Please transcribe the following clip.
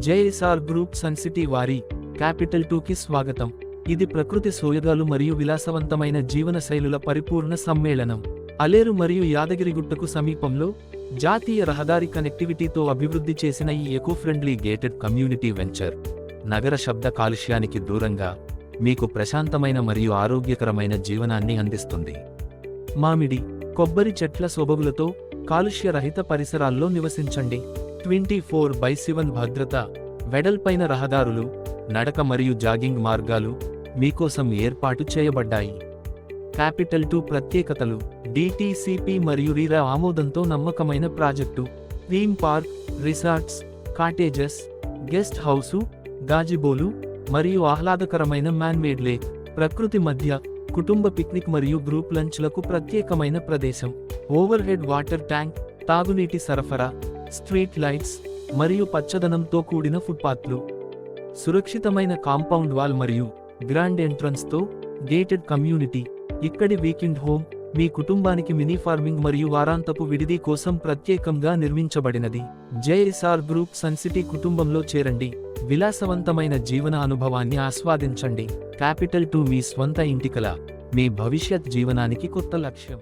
JSR group sun city వారి capital 2కి స్వాగతం. ఇది ప్రకృతి సోయగాలు మరియు విలాసవంతమైన జీవన శైలుల పరిపూర్ణ సమ్మేళనం. అలేరు మరియు యాదగిరిగుట్టకు సమీపంలో జాతీయ రహదారి కనెక్టివిటీతో అభివృద్ధి చేసిన ఈ eco friendly gated community venture నగర శబ్ద కాలుష్యానికి దూరంగా మీకు ప్రశాంతమైన మరియు ఆరోగ్యకరమైన జీవనాన్ని అందిస్తుంది. మామిడి, కొబ్బరి చెట్ల సొబగులతో కాలుష్యరహిత పరిసరాల్లో నివసించండి. 24/7 భద్రత, వెడల్పైన రహదారులు, నడక మరియు జాగింగ్ మార్గాలు మీకోసం ఏర్పాటు చేయబడ్డాయి. క్యాపిటల్ 2 ప్రత్యేకతలు: డిటిసిపి మరియు రీరా ఆమోదంతో నమ్మకమైన project. Theme park, resorts, cottages, guest house, గాజిబోలు మరియు ఆహ్లాదకరమైన మ్యాన్మేడ్ లేక్. ప్రకృతి మధ్య కుటుంబ పిక్నిక్ మరియు గ్రూప్ లంచ్లకు ప్రత్యేకమైన ప్రదేశం. ఓవర్ హెడ్ వాటర్ ట్యాంక్, తాగునీటి సరఫరా, స్ట్రీట్ లైట్స్ మరియు పచ్చదనంతో కూడిన ఫుట్పాత్లు. సురక్షితమైన కాంపౌండ్ వాల్ మరియు గ్రాండ్ ఎంట్రన్స్తో గేటెడ్ కమ్యూనిటీ. ఇక్కడి వీకెండ్ హోమ్ మీ కుటుంబానికి మినీ ఫార్మింగ్ మరియు వారాంతపు విడిది కోసం ప్రత్యేకంగా నిర్మించబడినది. జేఎస్ఆర్ గ్రూప్ సన్ సిటీ కుటుంబంలో చేరండి. విలాసవంతమైన జీవన అనుభవాన్ని ఆస్వాదించండి. క్యాపిటల్ 2 మీ స్వంత ఇంటికల మీ భవిష్యత్ జీవనానికి కొత్త లక్ష్యం.